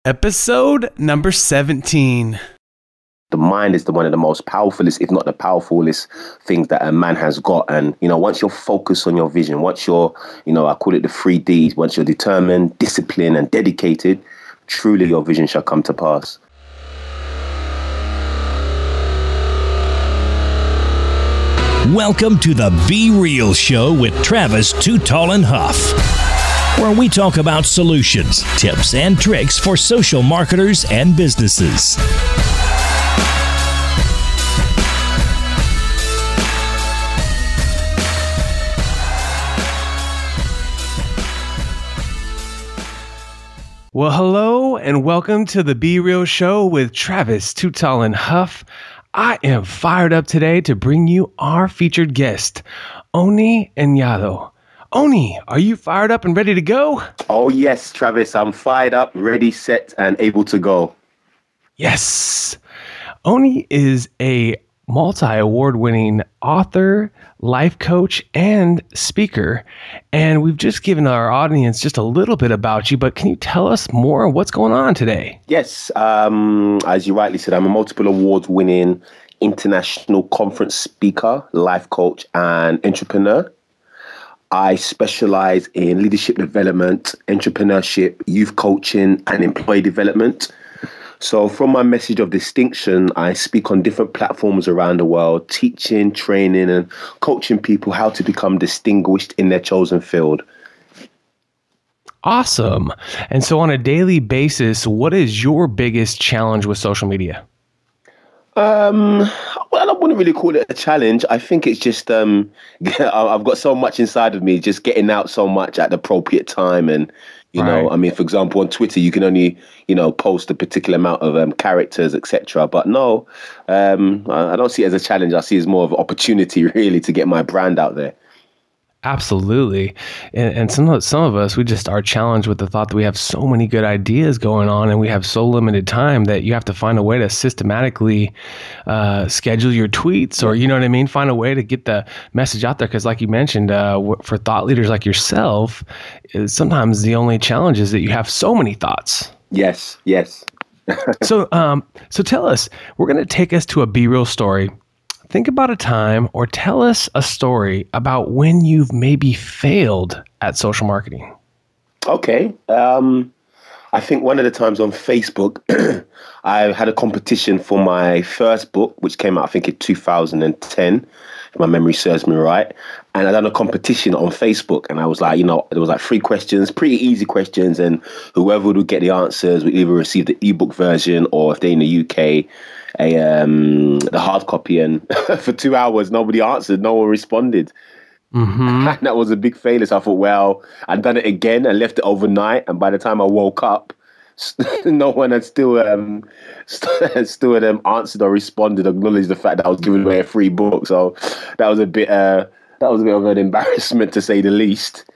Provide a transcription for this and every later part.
Episode number 17. The mind is one of the most powerfulest, if not the powerfulest things that a man has got. And, once you're focused on your vision, once you're, I call it the 3Ds, once you're determined, disciplined and dedicated, truly your vision shall come to pass. Welcome to the Be Real Show with Travis Too Tall and Huff, where we talk about solutions, tips, and tricks for social marketers and businesses. Well, hello and welcome to the Be Real Show with Travis Too Tall and Huff. I am fired up today to bring you our featured guest, Onyi Anyado. Onyi, are you fired up and ready to go? Oh, yes, Travis, I'm fired up, ready, set, and able to go. Yes. Onyi is a multi-award-winning author, life coach, and speaker. And we've just given our audience just a little bit about you, but can you tell us more of what's going on today? Yes, as you rightly said, I'm a multiple award-winning international conference speaker, life coach, and entrepreneur. I specialize in leadership development, entrepreneurship, youth coaching, and employee development. So from my message of distinction, I speak on different platforms around the world, teaching, training, and coaching people how to become distinguished in their chosen field. Awesome. And so on a daily basis, what is your biggest challenge with social media? Well, I wouldn't really call it a challenge. I think it's just I've got so much inside of me, just getting out so much at the appropriate time. And, for example, on Twitter, you can only, post a particular amount of characters, etc. But no, I don't see it as a challenge. I see it as more of an opportunity, really, to get my brand out there. Absolutely. And some of us, we just are challenged with the thought that we have so many good ideas going on and we have so limited time that you have to find a way to systematically schedule your tweets or, find a way to get the message out there. Because like you mentioned, for thought leaders like yourself, sometimes the only challenge is that you have so many thoughts. Yes. So tell us, we're going to take us to a Be Real story. Think about a time or tell us a story about when you've maybe failed at social marketing. Okay. I think one of the times on Facebook, I had a competition for my first book, which came out, I think, in 2010, if my memory serves me right. And I done a competition on Facebook. And I was like, there was like 3 questions, pretty easy questions. And whoever would get the answers would either receive the ebook version or if they're in the UK, the hard copy. And for 2 hours, nobody answered. No one responded. Mm-hmm. And that was a big failure. So I thought, well, I'd done it again and left it overnight. And by the time I woke up, no one had still answered or responded, acknowledged the fact that I was giving away a free book. So that was a bit of an embarrassment, to say the least.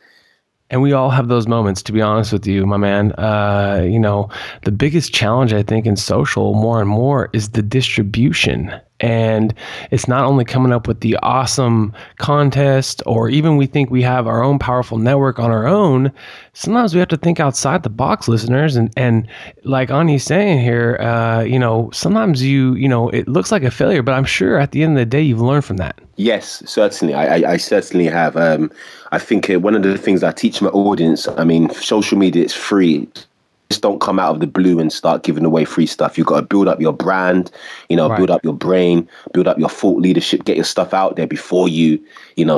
And we all have those moments, to be honest with you, my man. The biggest challenge, I think, in social more and more is the distribution. And it's not only coming up with the awesome contest, or even we think we have our own powerful network on our own. Sometimes we have to think outside the box, listeners. And like Onyi's saying here, sometimes it looks like a failure, but I'm sure at the end of the day, you've learned from that. Yes, certainly. I certainly have. I think one of the things I teach my audience, social media is free. Just don't come out of the blue and start giving away free stuff. You've got to build up your brand, build up your brain, build up your thought leadership, get your stuff out there before you,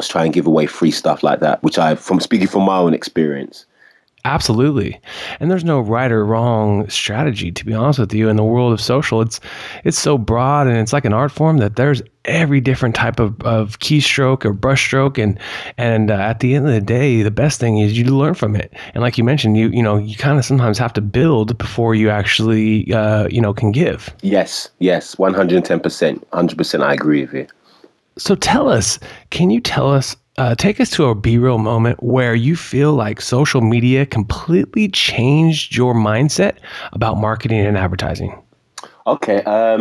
try and give away free stuff like that, which from speaking from my own experience. Absolutely. And there's no right or wrong strategy, to be honest with you. In the world of social, it's so broad and it's like an art form that there's every different type of keystroke or brushstroke. And at the end of the day, the best thing is you learn from it. And like you mentioned, you kind of sometimes have to build before you actually, can give. Yes, 110%. 100% I agree with you. So can you tell us, take us to a Be Real moment where you feel like social media completely changed your mindset about marketing and advertising? Okay. A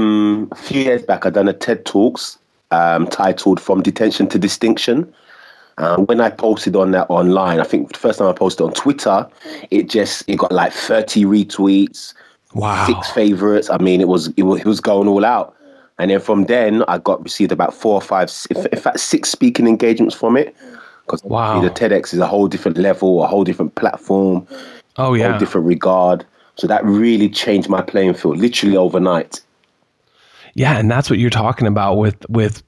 few years back, I done a TED Talks titled From Detention to Distinction. When I posted on that online, I think the first time I posted on Twitter, it got like 30 retweets, six Wow. favorites. I mean, it was going all out. And then from then, I got received about 4 or 5, in fact, 6 speaking engagements from it. Because the Wow. TEDx is a whole different level, a whole different platform, Oh, whole yeah. different regard. So that really changed my playing field, literally overnight. Yeah, and that's what you're talking about with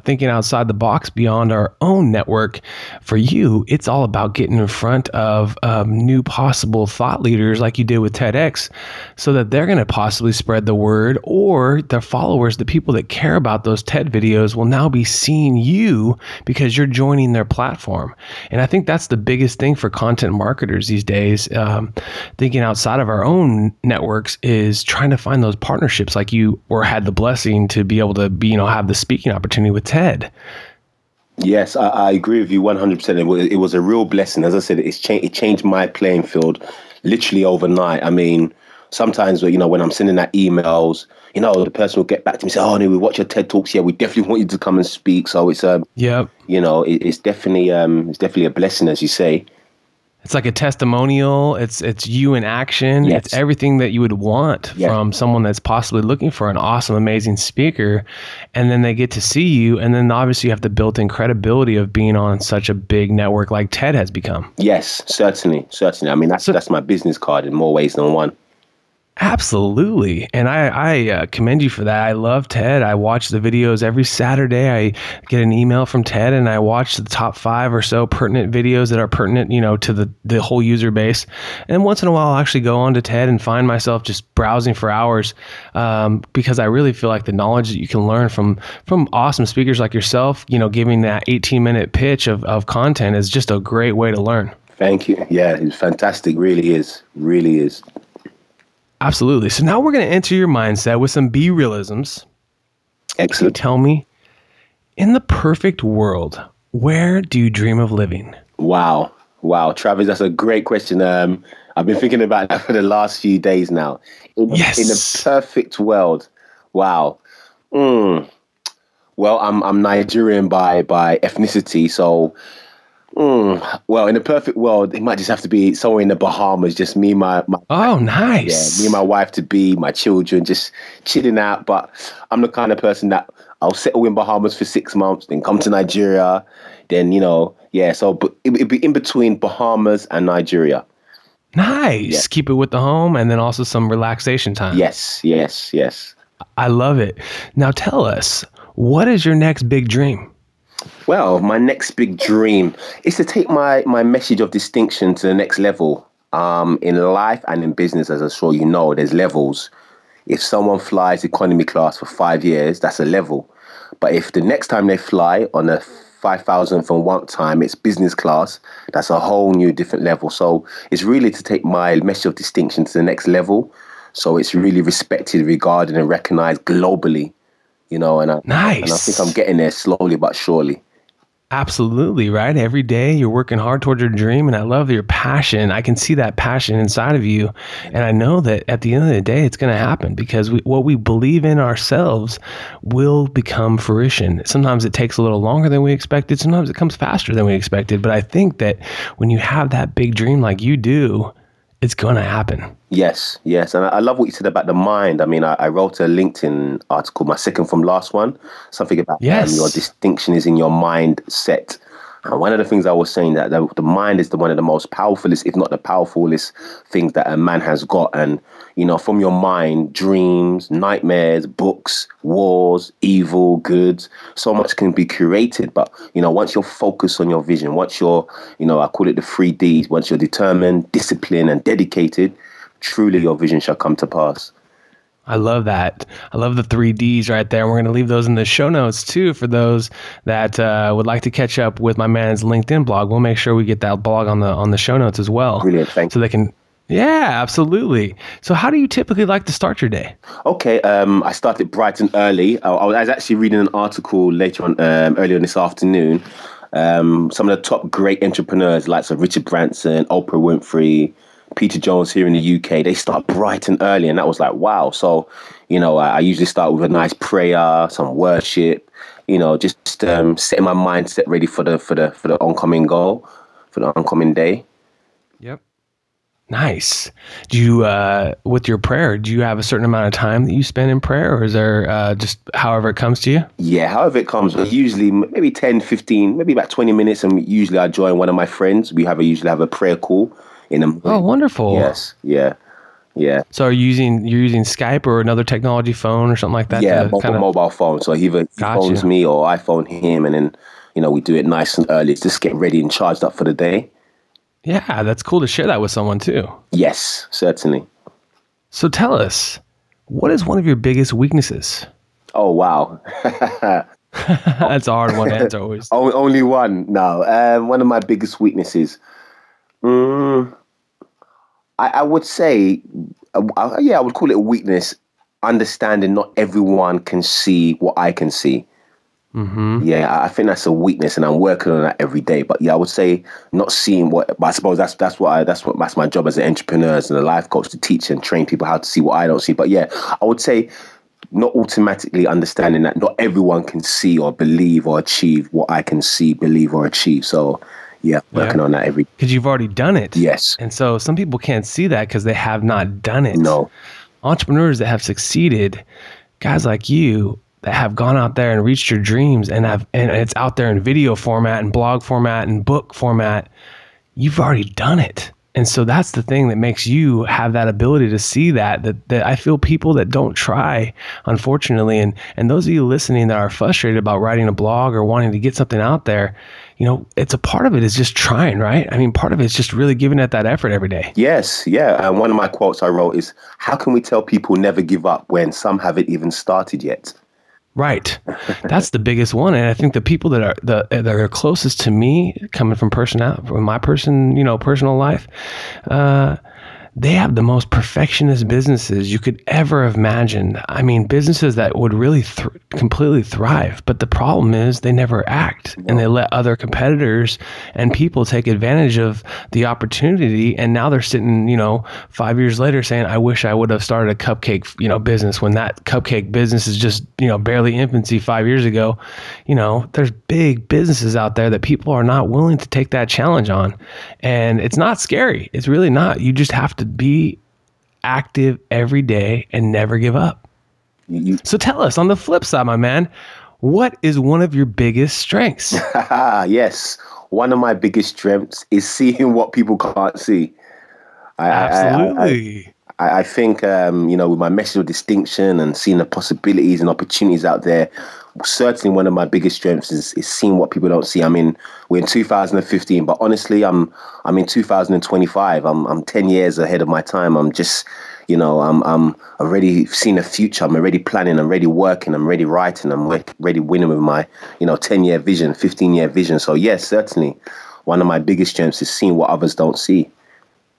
thinking outside the box beyond our own network. For you, it's all about getting in front of new possible thought leaders, like you did with TEDx, so that they're going to possibly spread the word, or their followers, the people that care about those TED videos, will now be seeing you because you're joining their platform. And I think that's the biggest thing for content marketers these days. Thinking outside of our own networks is trying to find those partnerships, like you or had the blessing to be able to be, have the speaking opportunity with TED. Yes, I agree with you 100%. It was a real blessing. As I said, it changed my playing field literally overnight. I mean, sometimes, when I'm sending out emails, the person will get back to me and say, "Oh, no, we watch your TED Talks. Yeah, we definitely want you to come and speak." So Yep. it's definitely a blessing, as you say. It's like a testimonial. It's you in action. It's Yes, everything that you would want yes, from someone that's possibly looking for an awesome, amazing speaker. And then they get to see you. And then obviously you have the built-in credibility of being on such a big network like TED has become. yes, certainly, certainly. I mean, that's So that's my business card in more ways than one. absolutely. And I commend you for that. I love TED. I watch the videos every Saturday. I get an email from TED and I watch the top 5 or so pertinent videos that are pertinent, to the whole user base. And once in a while, I'll actually go on to TED and find myself just browsing for hours, because I really feel like the knowledge that you can learn from awesome speakers like yourself, giving that 18-minute pitch of content is just a great way to learn. Thank you. Yeah, it's fantastic. Really is. Really is. Absolutely. So now we're going to enter your mindset with some B realisms. Can you Excellent. tell me, in the perfect world, where do you dream of living? Wow. Wow. Travis, that's a great question. I've been thinking about that for the last few days now. In a Yes. perfect world. Wow. Mm. Well, I'm Nigerian by ethnicity, so well, in a perfect world, it might just have to be somewhere in the Bahamas, just me, Oh, me and my nice. wife to be, my children, just chilling out. But I'm the kind of person that I'll settle in Bahamas for 6 months, then come to Nigeria, then yeah. So, but it'd be in between Bahamas and Nigeria. Yeah. Nice. Keep it with the home and then also some relaxation time. Yes. Yes. Yes. I love it. Now tell us, what is your next big dream? Well, my next big dream is to take my message of distinction to the next level. In life and in business, as I'm sure you know, there's levels. If someone flies economy class for 5 years, that's a level. But if the next time they fly on a 5,000th and one time, it's business class, that's a whole new different level. So it's really to take my message of distinction to the next level. So it's really respected, regarded, and recognized globally, and I think I'm Nice. getting there slowly but surely. Absolutely, right? Every day you're working hard towards your dream, and I love your passion. I can see that passion inside of you, and I know that at the end of the day, it's going to happen because what we believe in ourselves will become fruition. Sometimes it takes a little longer than we expected. Sometimes it comes faster than we expected. But I think that when you have that big dream like you do, it's going to happen. Yes, yes. And I love what you said about the mind. I mean, I wrote a LinkedIn article, my second from last one, something about your Yes. distinction is in your mindset. And one of the things I was saying that the mind is one of the most powerfulest, if not the powerfulest things that a man has got. And, from your mind, dreams, nightmares, books, wars, evil, goods, so much can be curated. But, once you're focused on your vision, once you're, I call it the 3 Ds, once you're determined, disciplined and dedicated, truly your vision shall come to pass. I love that. I love the 3 Ds right there. We're going to leave those in the show notes too for those that would like to catch up with my man's LinkedIn blog. We'll make sure we get that blog on the show notes as well, Brilliant. Thank so they can. Yeah, absolutely. So, how do you typically like to start your day? you. Okay. I started bright and early. I was actually reading an article later on, earlier this afternoon. Some of the top great entrepreneurs, like Richard Branson, Oprah Winfrey, Peter Jones here in the UK, they start bright and early, and that was like, wow. So, I usually start with a nice prayer, some worship, just setting my mindset ready for the oncoming goal, for the oncoming day. Yep. Nice. Do you, with your prayer, do you have a certain amount of time that you spend in prayer, or is there just however it comes to you? Yeah, however it comes. Usually maybe 10, 15, maybe about 20 minutes. And usually I join one of my friends. Usually have a prayer call in the Oh, morning. wonderful. Yes. Yeah. Yeah. So you're using Skype or another technology phone or something like that Yeah. to kind of Mobile phone. So either he got phones you. me or I phone him. And then, we do it nice and early. Just get ready and charged up for the day. Yeah, that's cool to share that with someone too. Yes, certainly. So tell us, what is one of your biggest weaknesses? Oh, wow. That's a hard one to answer always. Only one. No. One of my biggest weaknesses. I would say, I would call it a weakness. Understanding not everyone can see what I can see. Mm-hmm. Yeah, I think that's a weakness, and I'm working on that every day. But yeah, I would say not seeing what. But I suppose that's my job as an entrepreneur, as a life coach, to teach and train people how to see what I don't see. But yeah, I would say not automatically understanding that not everyone can see or believe or achieve what I can see, believe or achieve. So yeah, working on that every day. Because you've already done it. Yes. And so some people can't see that because they have not done it. No. Entrepreneurs that have succeeded, guys like you that have gone out there and reached your dreams and it's out there in video format and blog format and book format, you've already done it. And so that's the thing that makes you have that ability to see that I feel people that don't try, unfortunately, and those of you listening that are frustrated about writing a blog or wanting to get something out there, it's a part of it is just trying, right? I mean, part of it is just really giving it that effort every day. Yes, yeah. And one of my quotes I wrote is, how can we tell people never give up when some haven't even started yet? Right. That's the biggest one. And I think the people that are closest to me, coming from my personal life, they have the most perfectionist businesses you could ever imagine. I mean, businesses that would really completely thrive. But the problem is they never act, and they let other competitors and people take advantage of the opportunity. And now they're sitting, 5 years later saying, I wish I would have started a cupcake, business, when that cupcake business is just, barely infancy 5 years ago. There's big businesses out there that people are not willing to take that challenge on. And it's not scary. It's really not. You just have to be active every day and never give up. So tell us, on the flip side, my man, what is one of your biggest strengths? Yes. One of my biggest strengths is seeing what people can't see. Absolutely. I think, with my message of distinction and seeing the possibilities and opportunities out there, certainly one of my biggest strengths is seeing what people don't see. I mean, we're in 2015, but honestly, I'm in 2025. I'm 10 years ahead of my time. I'm just, I'm already seeing a future. I'm already planning. I'm already working. I'm already writing. I'm already winning with my, 10-year vision, 15-year vision. So yes, certainly one of my biggest strengths is seeing what others don't see.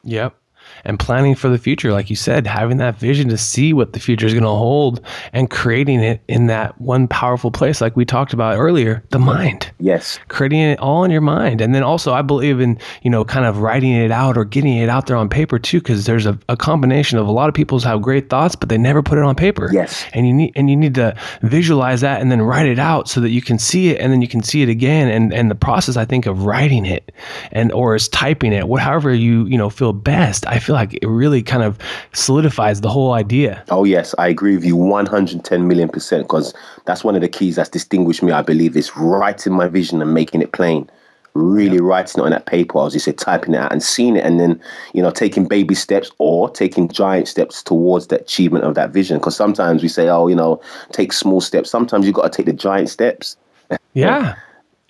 Yep. And planning for the future, like you said, having that vision to see what the future is going to hold and creating it in that one powerful place, like we talked about earlier, the mind. Yes. Creating it all in your mind. And then also I believe in, kind of writing it out or getting it out there on paper too, because there's a combination of a lot of people have great thoughts, but they never put it on paper. Yes. And you need to visualize that and then write it out so that you can see it and then you can see it again. And the process, I think, of writing it or is typing it, however you feel best, I feel like it really kind of solidifies the whole idea. Oh, yes, I agree with you 110 million %, because that's one of the keys that's distinguished me, I believe, is writing my vision and making it plain. Really writing it on that paper, as you said, typing it out and seeing it, and then, taking baby steps or taking giant steps towards the achievement of that vision. Because sometimes we say, take small steps. Sometimes you've got to take the giant steps. Yeah.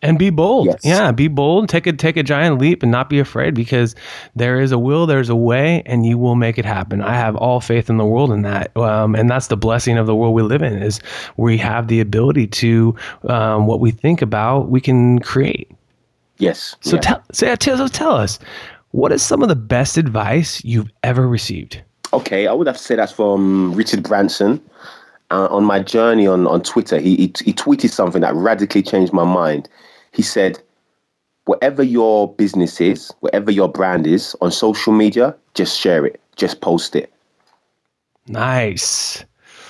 And be bold. Yes. Yeah, be bold. Take a giant leap and not be afraid, because there is a will, there's a way, and you will make it happen. I have all faith in the world in that. And that's the blessing of the world we live in, is we have the ability to, what we think about, we can create. Yes. So tell us, what is some of the best advice you've ever received? Okay, I would have to say that's from Richard Branson. On my journey on Twitter, he tweeted something that radically changed my mind. He said, whatever your business is, whatever your brand is on social media, just share it, just post it. Nice.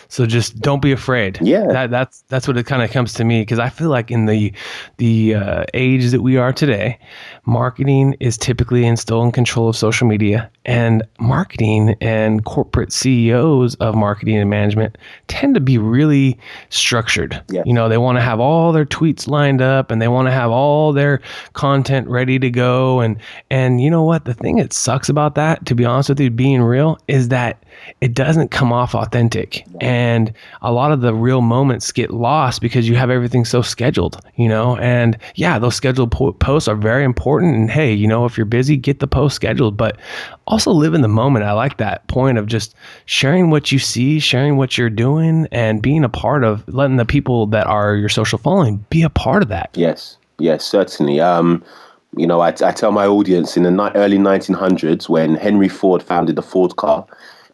So just don't be afraid. Yeah. That's what it kind of comes to me, because I feel like in the age that we are today, marketing is typically still in control of social media, and marketing and corporate CEOs of marketing and management tend to be really structured. Yes. You know, they want to have all their tweets lined up, and they want to have all their content ready to go. And you know what? The thing that sucks about that, to be honest with you, being real, is that it doesn't come off authentic. And a lot of the real moments get lost because you have everything so scheduled, you know? And yeah, those scheduled posts are very important. And hey, you know, if you're busy, get the post scheduled, but also live in the moment. I like that point of just sharing what you see, sharing what you're doing, and being a part of letting the people that are your social following be a part of that. Yes, certainly. You know, I tell my audience in the early 1900s, when Henry Ford founded the Ford car,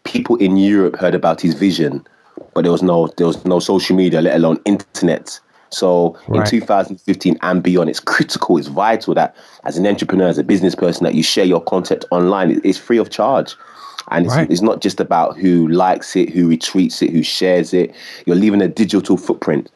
people in Europe heard about his vision, but there was no social media, let alone internet. So in 2015 and beyond, it's critical, it's vital that as an entrepreneur, as a business person, that you share your content online. It's free of charge. And it's not just about who likes it, who retweets it, who shares it. You're leaving a digital footprint.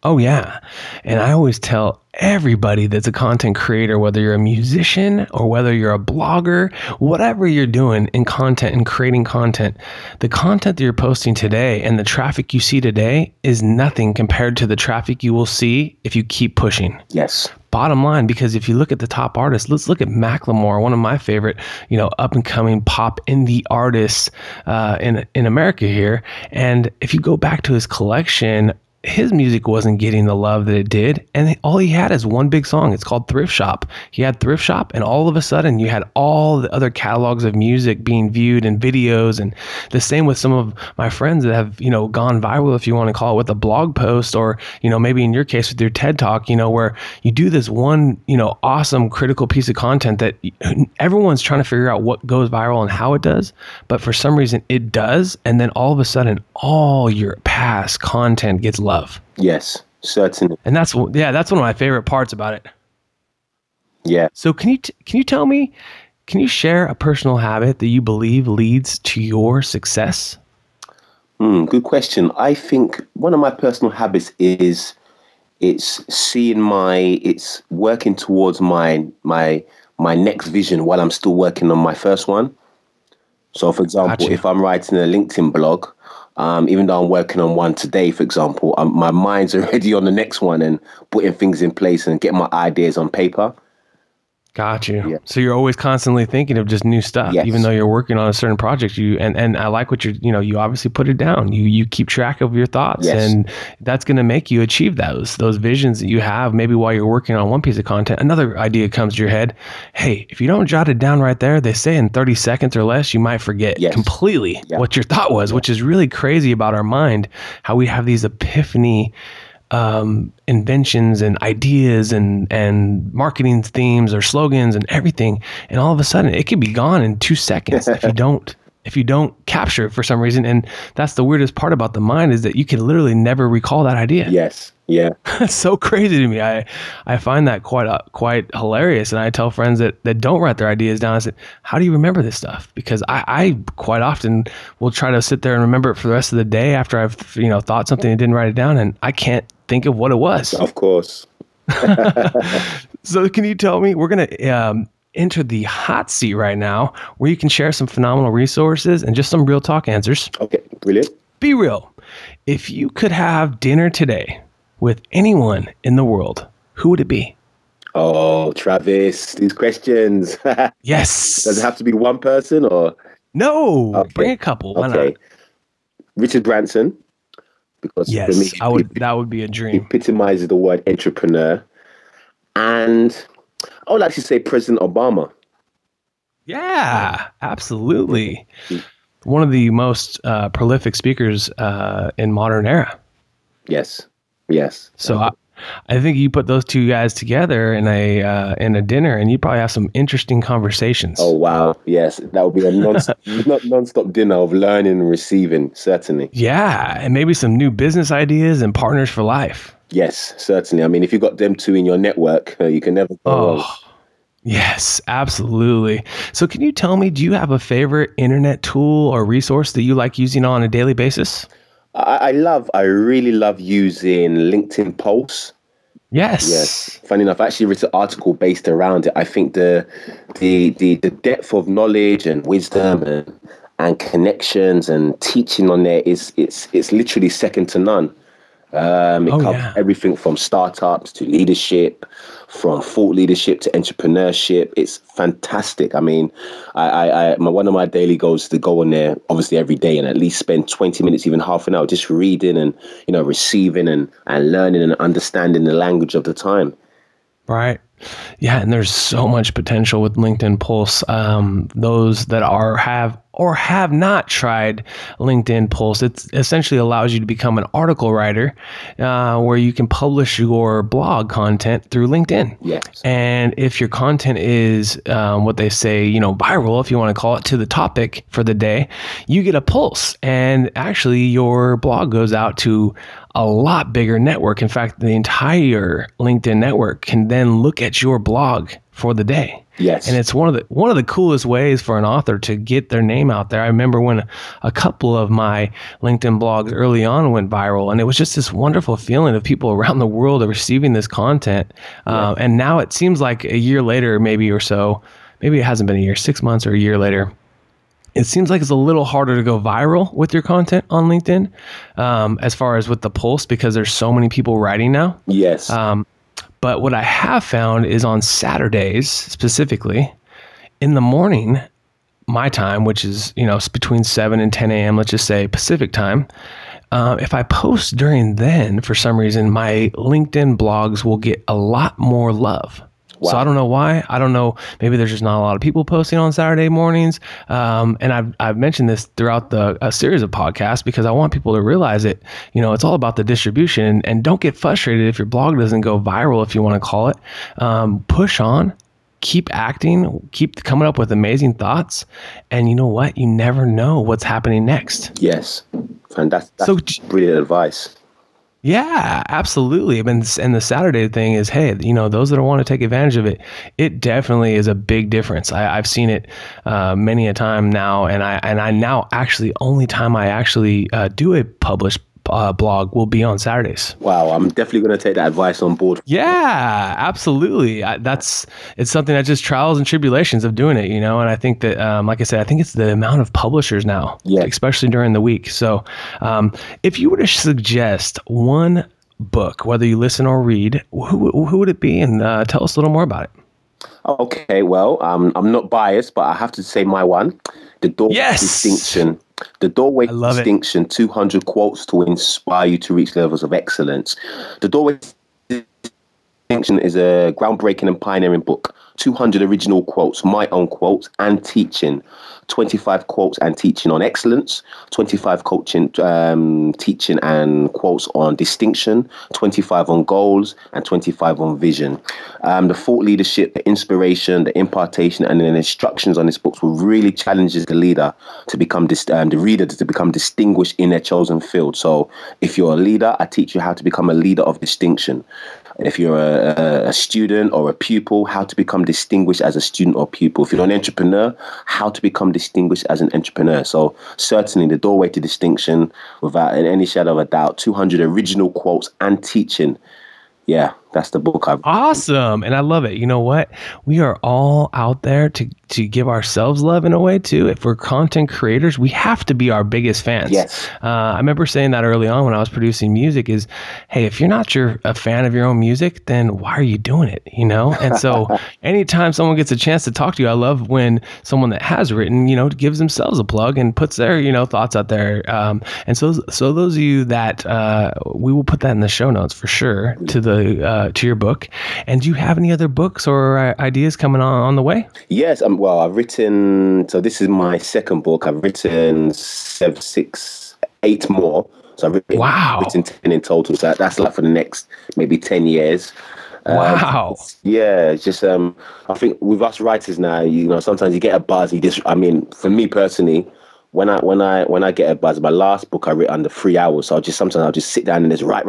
Oh, yeah. And I always tell everybody that's a content creator, whether you're a musician or whether you're a blogger, whatever you're doing in content and creating content, the content that you're posting today and the traffic you see today is nothing compared to the traffic you will see if you keep pushing. Yes. Bottom line, because if you look at the top artists, let's look at Macklemore, one of my favorite, you know, up and coming pop indie artists in America here. And if you go back to his collection, his music wasn't getting the love that it did. And all he had is one big song. It's called Thrift Shop. He had Thrift Shop, and all of a sudden you had all the other catalogs of music being viewed and videos. And the same with some of my friends that have, you know, gone viral, if you want to call it, with a blog post, or, you know, maybe in your case with your TED Talk, you know, where you do this one, you know, awesome critical piece of content that everyone's trying to figure out what goes viral and how it does. But for some reason it does. And then all of a sudden, all your past content gets love. Yes, certainly. And that's one of my favorite parts about it. Yeah. So can you tell me, can you share a personal habit that you believe leads to your success? Good question. I think one of my personal habits is it's working towards my next vision while I'm still working on my first one. So for example, if I'm writing a LinkedIn blog, even though I'm working on one today, for example, my mind's already on the next one and putting things in place and getting my ideas on paper. Got you. Yeah. So you're always constantly thinking of just new stuff, even though you're working on a certain project. And I like what you obviously put it down. You keep track of your thoughts, and that's going to make you achieve those visions that you have. Maybe while you're working on one piece of content, another idea comes to your head. Hey, if you don't jot it down right there, they say in 30 seconds or less, you might forget completely what your thought was, which is really crazy about our mind, how we have these epiphany inventions and ideas and marketing themes or slogans and everything, and all of a sudden it can be gone in 2 seconds if you don't capture it for some reason. And that's the weirdest part about the mind, is that you can literally never recall that idea. Yes. Yeah. It's so crazy to me. I find that quite hilarious. And I tell friends that don't write their ideas down, I said, how do you remember this stuff? Because I quite often will try to sit there and remember it for the rest of the day after I've thought something and didn't write it down, and I can't think of what it was. Of course. So can you tell me, we're going to enter the hot seat right now, where you can share some phenomenal resources and just some real talk answers. Okay, brilliant. Be real. If you could have dinner today with anyone in the world, who would it be? Oh, Travis, these questions. Yes. Does it have to be one person or? No, bring a couple. Why not? Richard Branson, because for me, that would be a dream. He epitomizes the word entrepreneur. And I would actually say President Obama. Yeah, absolutely. One of the most prolific speakers in modern era. Yes. So I think you put those two guys together in a dinner, and you probably have some interesting conversations. Oh wow, yes, that would be a non-stop dinner of learning and receiving, certainly. Yeah, and maybe some new business ideas and partners for life. Yes, certainly. I mean, if you got them two in your network, you can never go wrong. Yes, absolutely. So can you tell me, do you have a favorite internet tool or resource that you like using on a daily basis? I really love using LinkedIn Pulse. Yes, Yes. funny enough, I actually wrote an article based around it. I think the depth of knowledge and wisdom and connections and teaching on there it's literally second to none. It Oh, covers yeah. everything from startups to leadership, from thought leadership to entrepreneurship. It's fantastic. I mean, one of my daily goals is to go on there, obviously every day, and at least spend 20 minutes, even half an hour, just reading and receiving and learning and understanding the language of the time. Right. Yeah, and there's so much potential with LinkedIn Pulse. Those that have or have not tried LinkedIn Pulse, it essentially allows you to become an article writer, where you can publish your blog content through LinkedIn. Yes. And if your content is what they say, viral, if you want to call it, to the topic for the day, you get a pulse, and actually your blog goes out to a lot bigger network. In fact, the entire LinkedIn network can then look at your blog for the day. Yes. And it's one of the coolest ways for an author to get their name out there. I remember when a couple of my LinkedIn blogs early on went viral, and it was just this wonderful feeling of people around the world receiving this content. And now it seems like a year later, maybe or so, maybe it hasn't been a year, 6 months or a year later, it seems like it's a little harder to go viral with your content on LinkedIn, as far as with the Pulse, because there's so many people writing now. Yes. But what I have found is on Saturdays, specifically in the morning, my time, which is, it's between 7 and 10 a.m., let's just say Pacific time. If I post during then, for some reason, my LinkedIn blogs will get a lot more love. Wow. So I don't know why. I don't know. Maybe there's just not a lot of people posting on Saturday mornings. And I've mentioned this throughout a series of podcasts, because I want people to realize it. It's all about the distribution, and don't get frustrated if your blog doesn't go viral, if you want to call it. Push on, keep acting, keep coming up with amazing thoughts. And you know what? You never know what's happening next. Yes. And that's brilliant advice. Yeah, absolutely. And the Saturday thing is, hey, those that want to take advantage of it, it definitely is a big difference. I've seen it many a time now, and I now actually only time I actually do a published blog will be on Saturdays. Wow, I'm definitely going to take that advice on board. Yeah, absolutely. It's something that just trials and tribulations of doing it, and I think that, like I said, I think it's the amount of publishers now, especially during the week. So if you were to suggest one book, whether you listen or read, who would it be? And tell us a little more about it. Okay, well, I'm not biased, but I have to say my one, The Doorway to Distinction. The Doorway to Distinction, 200 quotes to inspire you to reach levels of excellence. The Doorway to Distinction is a groundbreaking and pioneering book. 200 original quotes, my own quotes, and teaching. 25 quotes and teaching on excellence, 25 coaching, teaching and quotes on distinction, 25 on goals, and 25 on vision. The thought leadership, the inspiration, the impartation, and the instructions on this book will really challenges the leader to become the reader to become distinguished in their chosen field. So if you're a leader, I teach you how to become a leader of distinction. If you're a student or a pupil, how to become distinguished as a student or pupil. If you're an entrepreneur, how to become distinguished as an entrepreneur. So certainly The Doorway to Distinction, without any shadow of a doubt, 200 original quotes and teaching. Yeah, that's the book I've... Awesome. And I love it. You know what? We are all out there to give ourselves love in a way too. If we're content creators, we have to be our biggest fans. Yes. I remember saying that early on when I was producing music is, hey, if you're not a fan of your own music, then why are you doing it? And so anytime someone gets a chance to talk to you, I love when someone that has written, gives themselves a plug and puts their, thoughts out there. And so those of you that, we will put that in the show notes for sure to your book. And do you have any other books or ideas coming on the way? Yes. Well, I've written, so this is my second book. I've written 8 more. So I've written 10 in total. So that's like for the next maybe 10 years. Wow. Yeah, just I think with us writers now, sometimes you get a buzz. For me personally, when I get a buzz, my last book I wrote under 3 hours. So sometimes I'll just sit down and just write.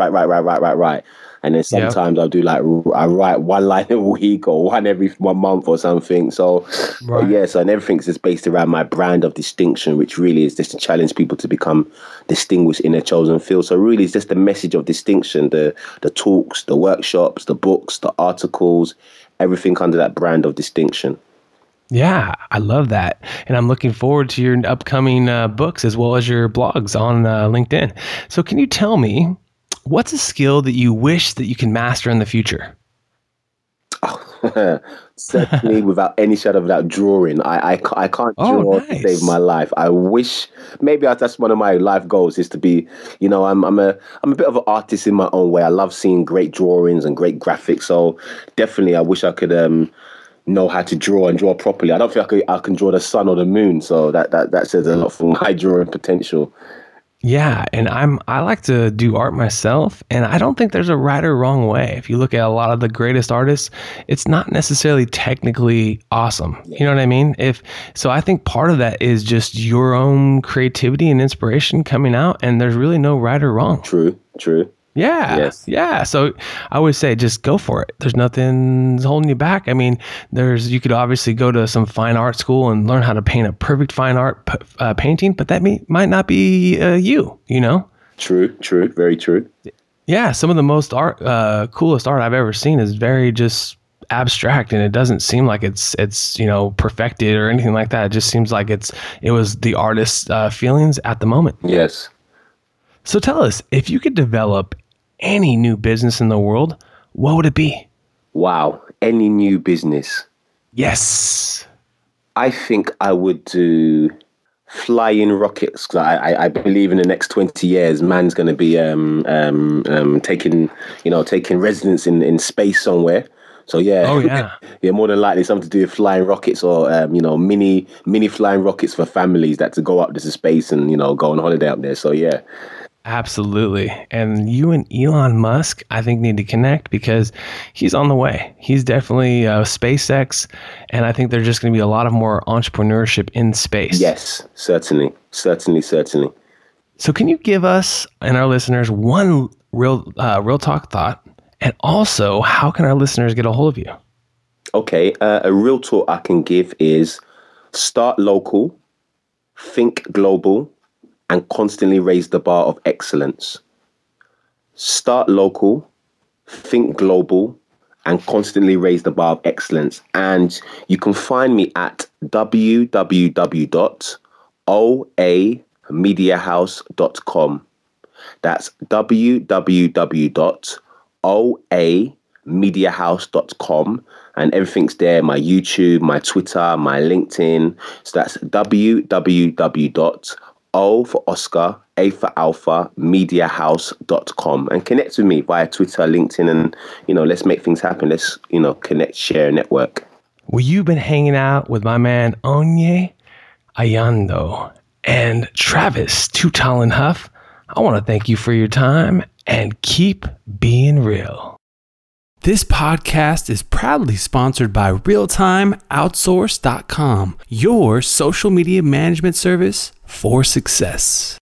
And then sometimes I'll do like, I write one line a week or one every 1 month or something. So so and everything's just based around my brand of distinction, which really is just to challenge people to become distinguished in their chosen field. So really it's just the message of distinction, the talks, the workshops, the books, the articles, everything under that brand of distinction. Yeah, I love that. And I'm looking forward to your upcoming books as well as your blogs on LinkedIn. So can you tell me, what's a skill that you wish that you can master in the future? Certainly, without any shadow of doubt, drawing. I can't draw to save my life. I wish, maybe that's one of my life goals, is to be, I'm a bit of an artist in my own way. I love seeing great drawings and great graphics. So definitely, I wish I could know how to draw and draw properly. I don't think I can draw the sun or the moon. So that says a lot for my drawing potential. Yeah, and I like to do art myself, and I don't think there's a right or wrong way. If you look at a lot of the greatest artists, it's not necessarily technically awesome. You know what I mean? So I think part of that is just your own creativity and inspiration coming out, and there's really no right or wrong. True. Yeah. Yes. Yeah. So I would say just go for it. There's nothing holding you back. I mean, you could obviously go to some fine art school and learn how to paint a perfect fine art painting, but that might not be you, True. Very true. Yeah. Some of the most coolest art I've ever seen is very just abstract, and it doesn't seem like it's perfected or anything like that. It just seems like it was the artist's feelings at the moment. Yes. So tell us, if you could develop any new business in the world, what would it be? Wow. Any new business? Yes. I think I would do flying rockets. I believe in the next 20 years, man's going to be taking residence in space somewhere. So more than likely something to do with flying rockets or mini flying rockets for families that to go up to space and go on holiday up there. So yeah. Absolutely. And you and Elon Musk, I think, need to connect because he's on the way. He's definitely SpaceX. And I think there's just going to be a lot of more entrepreneurship in space. Yes, certainly. So can you give us and our listeners one real talk thought? And also, how can our listeners get a hold of you? Okay. A real talk I can give is start local, think global, and constantly raise the bar of excellence. Start local, think global, and constantly raise the bar of excellence. And you can find me at www.oamediahouse.com. That's www.oamediahouse.com. And everything's there, my YouTube, my Twitter, my LinkedIn. So that's www.O for Oscar, A for Alpha, mediahouse.com, and connect with me via Twitter, LinkedIn, and, let's make things happen. Let's, connect, share, network. Well, you've been hanging out with my man, Onyi Anyado, and Travis, Too Tall and Huff. I want to thank you for your time and keep being real. This podcast is proudly sponsored by realtimeoutsource.com, your social media management service for success.